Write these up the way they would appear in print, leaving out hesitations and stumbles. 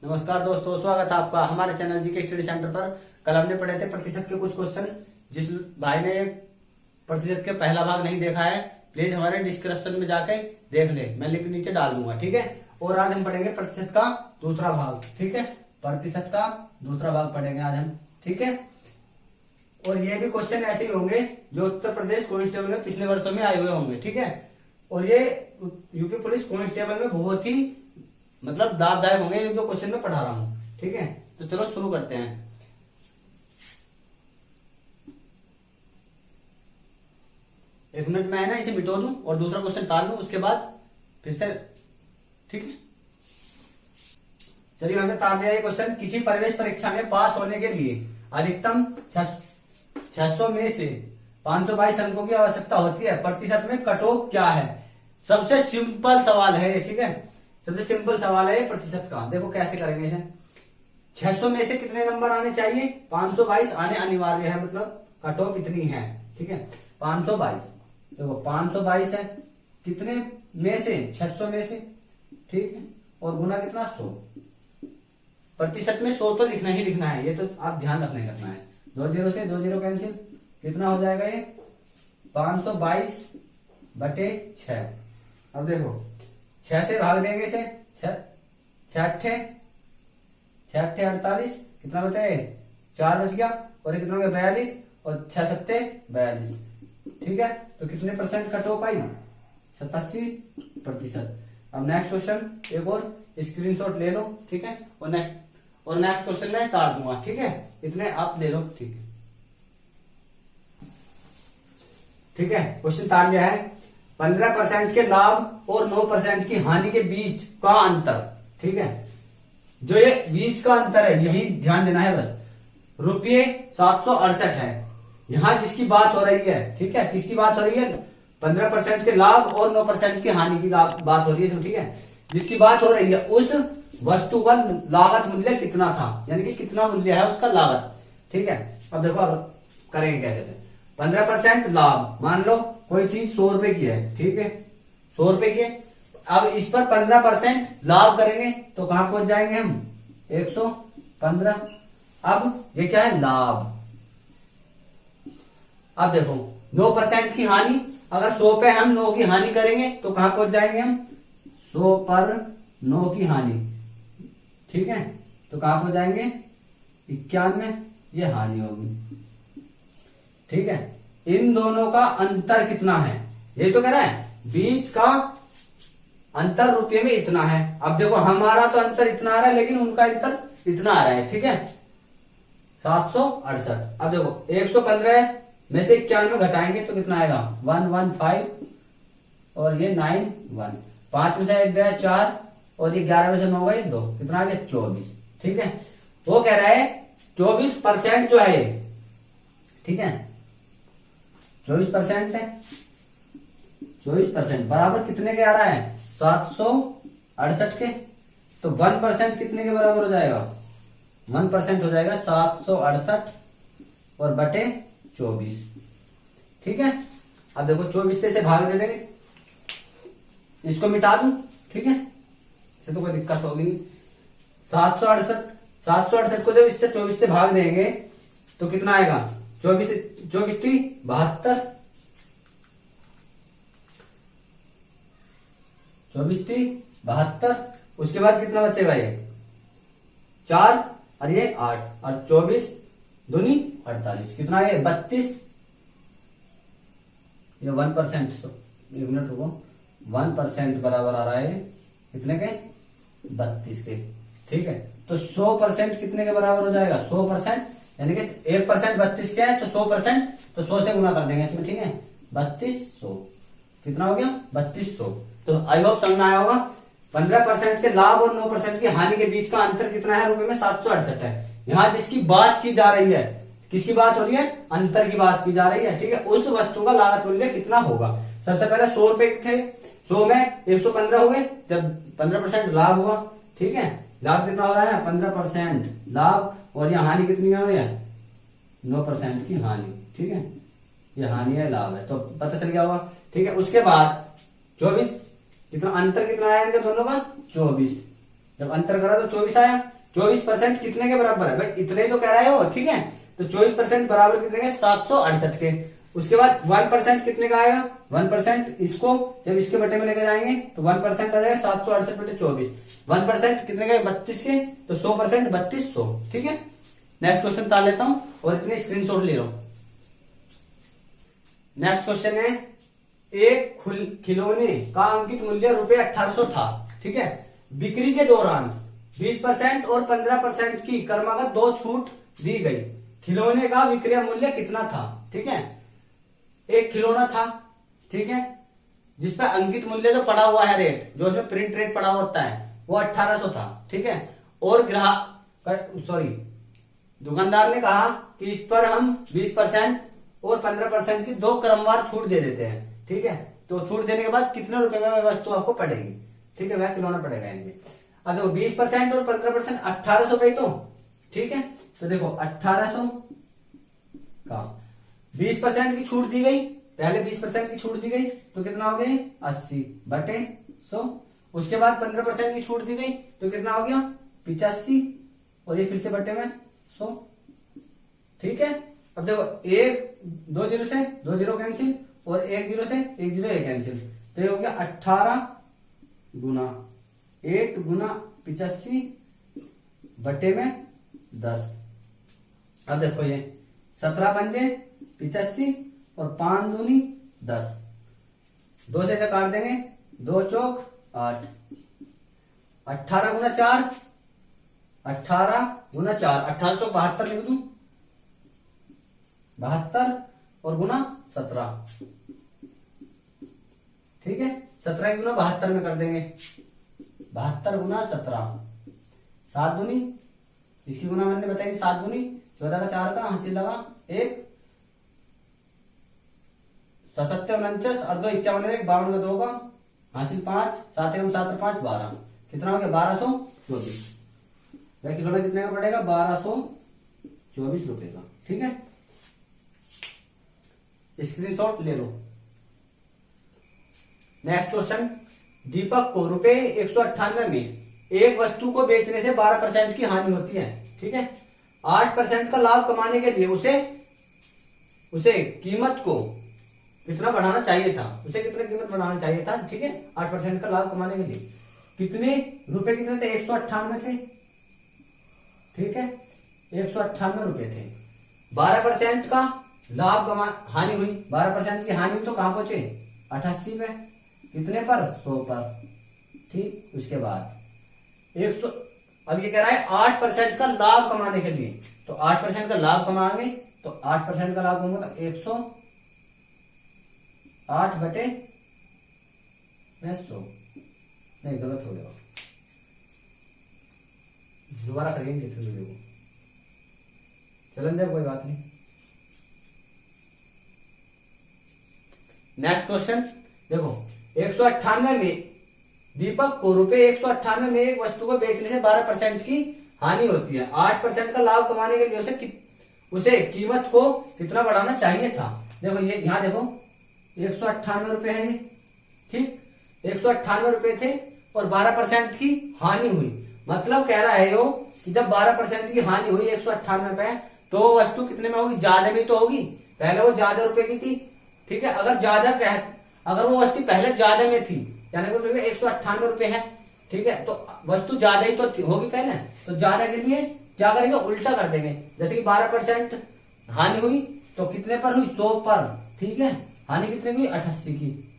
नमस्कार दोस्तों, स्वागत है आपका हमारे चैनल जीके स्टडी सेंटर पर। कल हमने पढ़े थे प्रतिशत के कुछ क्वेश्चन। जिस भाई ने प्रतिशत के पहला भाग नहीं देखा है, प्लीज हमारे डिस्क्रिप्शन में जाके देख ले, मैं लिंक नीचे डाल दूंगा, ठीक है। और आज हम पढ़ेंगे प्रतिशत का दूसरा भाग, ठीक है। प्रतिशत का दूसरा भाग पढ़ेंगे आज हम, ठीक है। और ये भी क्वेश्चन ऐसे ही होंगे जो उत्तर प्रदेश कांस्टेबल में पिछले वर्षों में आए हुए होंगे, ठीक है। और ये यूपी पुलिस कांस्टेबल में बहुत ही मतलब लाभदायक होंगे जो क्वेश्चन में पढ़ा रहा हूं, ठीक है। तो चलो शुरू करते हैं। एक मिनट में है ना, इसे मिटो दूं और दूसरा क्वेश्चन ताल दूं, उसके बाद फिर से, ठीक है। चलिए, हमने ताल दिया ये क्वेश्चन। किसी प्रवेश परीक्षा में पास होने के लिए अधिकतम 600 में से 522 अंकों की आवश्यकता होती है। प्रतिशत में कट ऑफ क्या है? सबसे सिंपल सवाल है ये, ठीक है। सबसे सिंपल सवाल है ये प्रतिशत का। देखो कैसे करेंगे इसे। 600 में से कितने नंबर आने चाहिए? 522 आने अनिवार्य है, मतलब कट ऑफ इतनी है, ठीक है। 522, देखो 522 है, कितने में से? 600 में से, ठीक है। और गुना कितना? 100। प्रतिशत में 100 तो लिखना ही लिखना है, ये तो आप ध्यान रखना है। 2 0 से 2 0 कैंसिल, कितना हो जाएगा ये? 522/6। अब देखो 6 से भाग देंगे इसे, 6 8 48, कितना बचा है? 4 बच गया, और ये कितना हो गया? 42, और 6 7 42, ठीक है। तो कितने परसेंट कट ऑफ आई? 87%। अब नेक्स्ट क्वेश्चन एक और स्क्रीनशॉट ले लो, ठीक है। और नेक्स्ट क्वेश्चन मैं तार दूंगा, ठीक है। इतने आप ले लो, ठीक है। ठीक है, क्वेश्चन तार लिया है। 15% के लाभ और 9% की हानि के बीच का अंतर, ठीक है। जो ये बीच का अंतर है, यही ध्यान देना है बस। रुपये 768 है यहां जिसकी बात हो रही है, ठीक है। किसकी बात हो रही है? 15% के लाभ और 9% की हानि की बात हो रही है, ठीक है। जिसकी बात हो रही है उस वस्तु का लागत मूल्य कितना था, यानी कि कितना मूल्य है उसका लागत, ठीक है। अब देखो अब करेंगे कैसे। 15% लाभ, मान लो कोई चीज 100 रुपए की है, ठीक है। 100 रुपए की है। अब इस पर 15% लाभ करेंगे तो कहां पहुंच जाएंगे हम? 115। अब ये क्या है? लाभ। अब देखो 9% की हानि, अगर 100 पे हम 9 की हानि करेंगे तो कहां पहुंच जाएंगे हम? 100 पर 9 की हानि, ठीक है। तो कहां पहुंच जाएंगे? 91। ये हानि होगी, ठीक है। इन दोनों का अंतर कितना है? ये तो कह रहा है बीच का अंतर रुपये में इतना है। अब देखो हमारा तो अंतर इतना आ रहा है, लेकिन उनका अंतर इतना आ रहा है, ठीक है। 768। अब देखो 115 में से 91 घटाएंगे तो कितना आएगा? 115, और ये 91। 5 में से 1 गया 4, और ये 11 में से 9 गए 2, कितना आ गया? 24, ठीक है। वो कह रहा है 24% जो है, ठीक है। 24% है। 24% बराबर कितने के आ रहा है? 768 के। तो 1% कितने के बराबर हो जाएगा? 1% हो जाएगा 768 और बटे 24, ठीक है। अब देखो 24 से भाग दे देंगे, इसको मिटा दूं, ठीक है। इसे तो कोई दिक्कत होगी नहीं। 768 को जब इससे 24 से भाग देंगे तो कितना आएगा? 24 3 72, 24 3 72। उसके बाद कितना बचेगा? ये 4 और ये 8, और 24 दूनी 48, कितना है? 32। ये 1%, एक मिनट रुको, 1% बराबर आ रहा है कितने के? 32 के, ठीक है। तो 100% कितने के बराबर हो जाएगा? 100%, यानी कि 1% 32 क्या है? तो 100%, तो 100 से गुना कर देंगे इसमें, ठीक है। 3200, कितना हो गया? 3200। तो आई होप समझ में आया होगा। 15% के लाभ और 9% की हानि के बीच का अंतर कितना है? रुपए में 768 है। यहां जिसकी बात की जा रही है, किसकी बात हो रही है? अंतर की बात की जा रही है, ठीक है। उस वस्तु का लागत मूल्य कितना होगा? सबसे पहले 100 रुपए थे, 100 में 115 हुए जब 15% लाभ हुआ, ठीक है। लाभ कितना हो रहा है? 15% लाभ, और यहाँ हानि कितनी हो रही है? 9% की हानि, ठीक है। ये हानि है, लाभ है, तो पता चल गया होगा, ठीक है। उसके बाद 24, कितना अंतर कितना आया इनके दोनों का? 24, जब अंतर करा तो 24 आया। 24% कितने के बराबर है भाई, इतने ही तो कह रहे हो, ठीक है। तो 24% बराबर कितने के, 768 के। उसके बाद 1% कितने का आएगा, 1% इसको जब इसके बटे में लेके जाएंगे तो 1% आ जाएगा 768 बटे 24। 1% कितने का, 32 के, तो 100% 3200, ठीक है। नेक्स्ट क्वेश्चन ताल लेता हूं और इतने स्क्रीनशॉट ले लो। नेक्स्ट क्वेश्चन है, एक खिलौने का अंकित मूल्य रुपए 1800 था, ठीक है। बिक्री के दौरान 20% और 15% की क्रमागत 2 छूट दी गई। खिलौने का विक्रय मूल्य कितना था, ठीक है। एक खिलौना था, ठीक है, जिसपे अंकित मूल्य जो पड़ा हुआ है रेट, जो उसमें प्रिंट रेट पड़ा होता है, वो 1800 था, ठीक है। और दुकानदार ने कहा कि इस पर हम 20% और 15% की 2 क्रमवार छूट दे देते हैं, ठीक है। तो छूट देने के बाद कितने रुपए में वस्तु आपको पड़ेगी, ठीक है, वह खिलौना पड़ेगा इनमें। अब देखो 20% और 15% 1800 पे, तो ठीक है। तो देखो 1800 का 20% की छूट दी गई, पहले 20% की छूट दी गई तो कितना हो गया, 80 बटे 100। उसके बाद 15% की छूट दी गई तो कितना हो गया, 85, और ये फिर से बटे में 100, ठीक है। अब देखो 2 जीरो से 2 जीरो कैंसिल, और 1 जीरो से 1 जीरो ये कैंसिल, तो ये हो गया 18 गुना 8 गुना 85 बटे में 10। अब देखो ये 17 पंजे 85 और 5 दूनी 10, 2 से काट देंगे, 2 चौक 8, 18 गुना 4, 18 गुना 4, 18 चौक 72 लिख दूं, 72 और गुना 17, ठीक है। 17 की गुना 72 में कर देंगे, 72 गुना 17, 7 दूनी, इसकी गुना मैंने बताई 7 दूनी 14 का 4 का हासिल लगा 1, 77 49 और 2 51 1 52 का 2 का हासिल 5, 7 1 7 5 12, कितना हो गया 1224। वह खिलौना कितने का पड़ेगा, 1224 रुपए का, ठीक है। स्क्रीनशॉट ले लो। नेक्स्ट क्वेश्चन, दीपक को रुपए 198 में एक वस्तु को बेचने से 12% की हानि होती है, ठीक है। 8% का लाभ कमाने के लिए उसे कीमत को कितना बढ़ाना चाहिए था, उसे कितने कीमत बढ़ाना चाहिए था, ठीक है। 8% का लाभ कमाने के लिए कितने रुपए, कितने थे, 198 थे, ठीक है, 198 रुपए थे। 12% का लाभ हानि हुई, 12% की हानि हुई तो कहां पहुंचे, 88 में, कितने पर, 100 पर, ठीक। उसके बाद 100, अब ये कह रहा है 8% का लाभ कमाने के लिए, तो 8% का लाभ कमाएंगे तो 8% का लाभ कमाऊंगा तो 108 बटे 100, नहीं गलत हो गया, दोबारा करेंगे वीडियो को, चलन दे, कोई बात नहीं। नेक्स्ट क्वेश्चन देखो, 198 में दीपक को रुपए 198 में एक वस्तु को बेचने से 12% की हानि होती है। 8% का लाभ कमाने के लिए उसे कीमत को कितना बढ़ाना चाहिए था। देखो ये यहां देखो 198 रुपए है ये, ठीक, 198 रुपए थे और 12% की हानि हुई, मतलब कह रहा है यो कि जब 12% की हानि हुई 198 पे, तो वस्तु कितने में होगी, ज्यादा में तो होगी, पहले वो ज्यादा रुपए की थी, ठीक है। अगर वो वस्तु पहले ज्यादा में थी, यानी कि 198 रुपए है, ठीक है, तो वस्तु ज्यादा ही तो होगी पहले, तो ज्यादा के लिए क्या करेंगे, उल्टा कर देंगे। जैसे कि 12% हानि हुई तो कितने पर हुई, 100 पर, ठीक है। हानि कितने की, 88 की,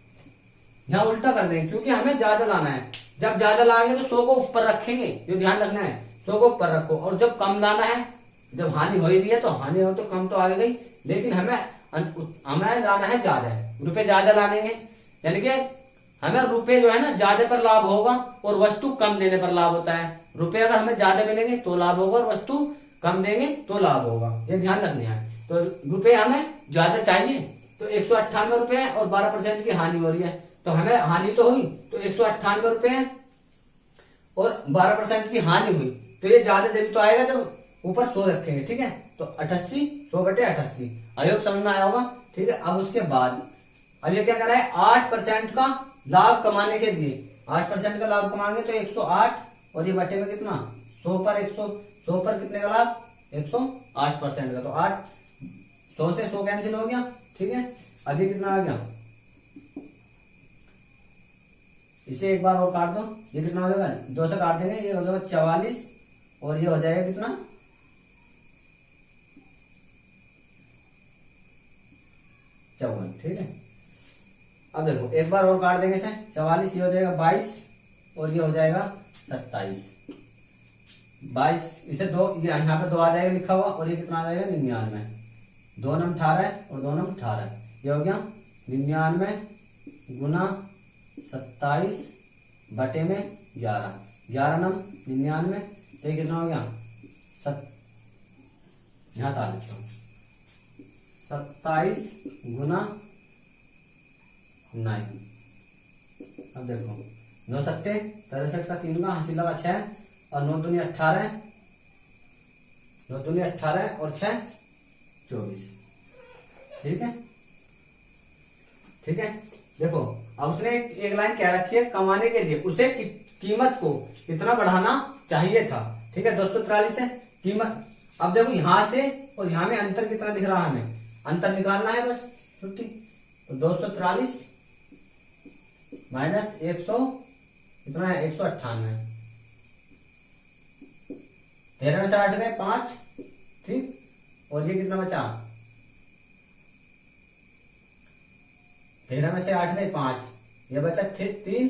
यहां उल्टा कर देंगे क्योंकि हमें ज्यादा लाना है। जब ज्यादा लाएंगे तो 100 को ऊपर रखेंगे, ये ध्यान रखना है, 100 को ऊपर रखो। और जब कम लाना है, जब हानि हो रही है तो हानि हो तो कम तो आ गई, लेकिन हमें लाना है ज्यादा, रुपए ज्यादा लानेंगे, यानी कि हमें रुपए जो है ना ज्यादा पर लाभ होगा और वस्तु कम देने पर लाभ होता है। रुपए अगर हमें ज्यादा मिलेंगे तो लाभ होगा और वस्तु कम देंगे तो लाभ होगा, ये ध्यान रखना है। तो रुपए हमें ज्यादा चाहिए, तो 198 रुपए और 12% की हानि हो रही है, तो हमें हानि तो हुई, तो 198 रुपए और 12% की हानि हुई, तो ये ज्यादा जब तो आएगा जब ऊपर 100 रखेंगे, ठीक है। तो 88, 100 बटे 88, आई होप समझ में आया होगा, ठीक है। अब उसके बाद अब ये क्या कर रहा है, 8% का लाभ कमाने के लिए, 8% का लाभ कमाएंगे तो 108 और ये बटे में कितना 100 पर 100 पर कितने का लाभ 108% का। तो 100 से 100 कैंसिल हो गया। ठीक है, अभी कितना आ गया, इसे एक बार और काट दो, ये कितना हो जाएगा 2 से काट देंगे, ये हो जाएगा 44 और ये हो जाएगा कितना 54। ठीक है, अब देखो एक बार और काट देंगे इसे, 44 ये हो जाएगा 22 और ये हो जाएगा 27। 22 इसे दो, ये यहाँ पे 2 आ जाएगा लिखा हुआ और ये कितना आ जाएगा 99। 2 नम 18 और 2 नम 18, ये हो गया 99 गुना 27 बटे में 11। 11 नम 99, तो ये कितना हो गया यहाँ था लिखता हूँ 27 गुना 9। अब देखो 9 सत्ते 63 का 3 का हासिल लगा 6 और 9 दूनी 18, 9 दूनी 18 और 6 24। ठीक है, ठीक है। देखो अब उसने एक लाइन क्या रखी है, कमाने के लिए उसे कीमत को कितना बढ़ाना चाहिए था। ठीक है, 243 है कीमत। अब देखो यहां से और यहां में अंतर कितना दिख रहा है, हमें अंतर निकालना है बस छुट्टी। तो 243 माइनस 100 कितना है 198, 13 में से 8 गए 5। ठीक, और ये कितना बचा 13 में से 8 गए 5, ये बचा 3।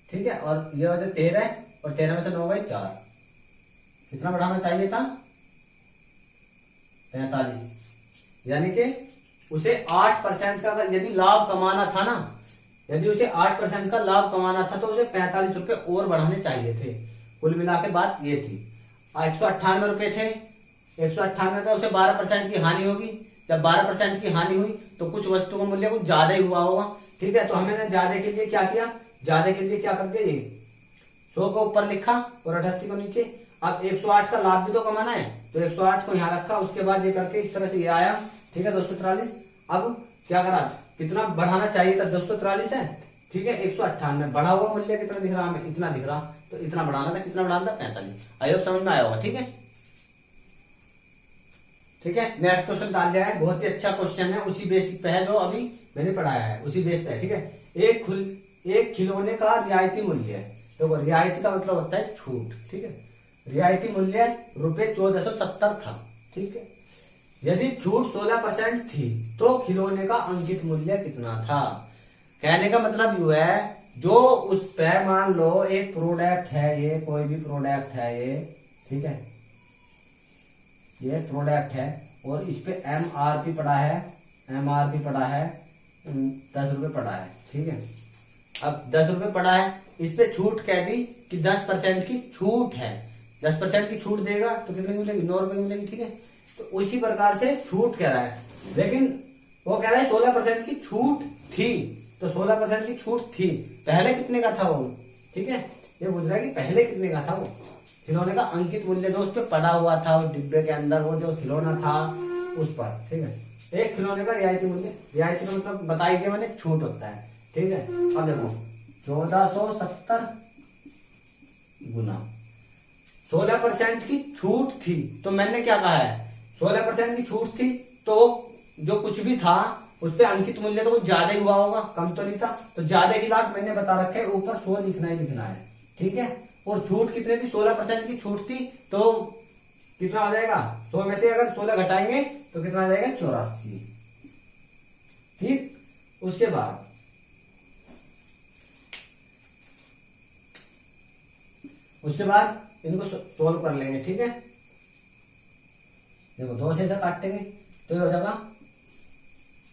ठीक है, और ये बचा 13 और 13 में से 9 गए 4। कितना बढ़ाना चाहिए था 45, यानी कि उसे 8% का यदि लाभ कमाना था ना, यदि उसे 8% का लाभ कमाना था तो उसे 45 रुपए और बढ़ाने चाहिए थे। कुल मिला के बात ये थी, 198 रुपए थे, 198 में उसे 12% की हानि होगी। जब 12% की हानि हुई तो कुछ वस्तु का मूल्य कुछ ज्यादा ही हुआ होगा। ठीक है, तो हमने ज्यादा के लिए क्या किया, ज्यादा के लिए क्या कर दिया, 100 को ऊपर लिखा और 88 को नीचे। अब 108 का लाभ भी तो कमाना है, तो 108 को यहाँ रखा, उसके बाद ये करके इस तरह से ये आया। ठीक है 243। अब क्या करा, कितना बढ़ाना चाहिए था 243 है। ठीक है, 198 बढ़ा हुआ मूल्य कितना दिख रहा हमें, इतना दिख रहा, तो इतना बढ़ाना था, कितना बढ़ाना था 45। आई होप समझ में आया होगा। ठीक है, ठीक है। नेक्स्ट क्वेश्चन डाल दिया है, बहुत ही अच्छा क्वेश्चन है, उसी बेसिक पे है जो अभी मैंने पढ़ाया है, उसी बेस पे है। ठीक है, एक खिलौने का रियायती मूल्य है। देखो रियायती का मतलब होता है छूट। ठीक है, रियायती मूल्य ₹1470 था। ठीक है, यदि छूट 16% थी तो खिलौने का अंकित मूल्य कितना था। कहने का मतलब यू है, जो उस पे मान लो एक प्रोडक्ट है, ये कोई भी प्रोडक्ट है ये, ठीक है, ये प्रोडक्ट है और इस पे MRP पड़ा है, MRP पड़ा है 10 रुपए पड़ा है। ठीक है, अब 10 रुपए पड़ा है, इस पे छूट कह दी कि 10% की छूट है, 10% की छूट देगा तो कितनी मिलेगी 9 रुपए मिलेगी। ठीक है, तो उसी प्रकार से छूट कह रहा है, लेकिन वो कह रहा है 16% की छूट थी, तो 16% की छूट थी, पहले कितने का था वो। ठीक है, ये पूछ रहा है कि पहले कितने का था वो खिलौने का अंकित मूल्य, जो उस पर पड़ा हुआ था वो डिब्बे के अंदर, वो जो खिलौना था उस पर। ठीक है, एक खिलौने का रियायती मूल्य, रियायती का मतलब बताई गया मैंने छूट होता है। ठीक है, अब देखो 1470 गुना 16% की छूट थी, तो मैंने क्या कहा है 16% की छूट थी, तो जो कुछ भी था उस पर अंकित मूल्य तो कुछ ज्यादा ही हुआ होगा, कम तो नहीं था। तो ज्यादा की लाभ मैंने बता रखे, ऊपर 100 लिखना ही लिखना है। ठीक है, और छूट कितनी थी 16% की छूट थी, तो कितना आ जाएगा 100 में से अगर 16 घटाएंगे तो कितना आ जाएगा 84। ठीक, उसके बाद इनको सोल्व कर लेंगे। ठीक है, देखो 2 से ऐसा काटेंगे तो ये हो जाएगा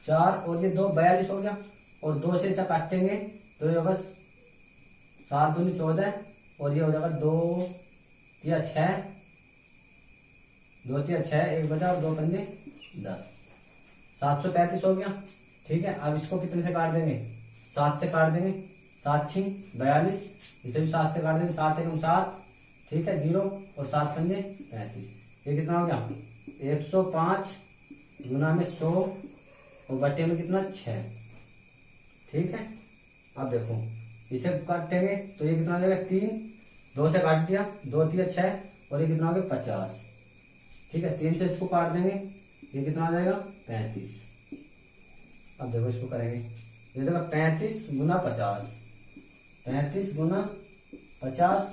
4 और ये 2 42 हो गया, और 2 से ऐसा काटेंगे तो ये होगा 7 दूनी 14 और ये हो जाएगा 2 या 6, 2 या 6, 1 बचा और 2 पंजे 10, 735 हो गया। ठीक है, अब इसको कितने से काट देंगे 7 से काट देंगे, 7 6 42, इसे भी 7 से काट देंगे, 7 1 7। ठीक है, 0 और 7 पंजे 35, ये कितना हो गया 105 गुना में 100 और बटे में कितना 6। ठीक है, अब देखो इसे काटेंगे तो ये कितना हो जाएगा 3, 2 से काट दिया, 2 3 6 और ये कितना हो गया 50। ठीक है, 3 से इसको काट देंगे, ये कितना आ जाएगा 35। अब देखो इसको करेंगे, ये देखो 35 गुना 50, 35 गुना 50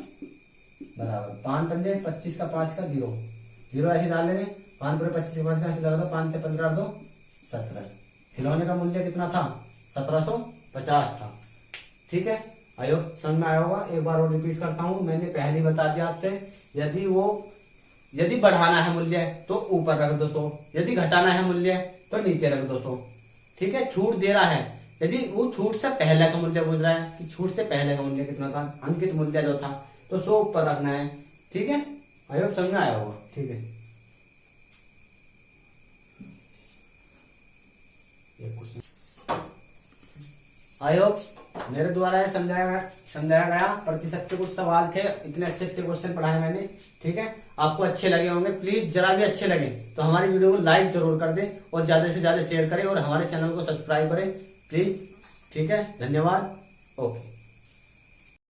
बराबर 5 पंजे 25 का 5 का 0 0 ऐसे डाल लेंगे। 5 पर 25 5 का ऐसे डाल दो, 5 से 15 2 17। खिलौने का मूल्य कितना था 1750 था। ठीक है, आई होप समझ में आया होगा। एक बार और रिपीट करता हूँ, मैंने पहले ही बता दिया आपसे, यदि बढ़ाना है मूल्य तो ऊपर रख दो 100, यदि घटाना है मूल्य तो नीचे रख दो 100। ठीक है, छूट दे रहा है, यदि वो छूट से पहले का मूल्य पूछ रहा है कि छूट से पहले का मूल्य कितना था, अंकित मूल्य जो था, तो 100 ऊपर रखना है। ठीक है, आई होप समझ में आया होगा। ठीक है, आई होप मेरे द्वारा समझाया गया। प्रतिशत के कुछ सवाल थे, इतने अच्छे अच्छे क्वेश्चन पढ़ाए मैंने। ठीक है, आपको अच्छे लगे होंगे। प्लीज जरा भी अच्छे लगे तो हमारी वीडियो को लाइक जरूर कर दें और ज्यादा से ज्यादा शेयर करें और हमारे चैनल को सब्सक्राइब करें प्लीज। ठीक है, धन्यवाद। ओके।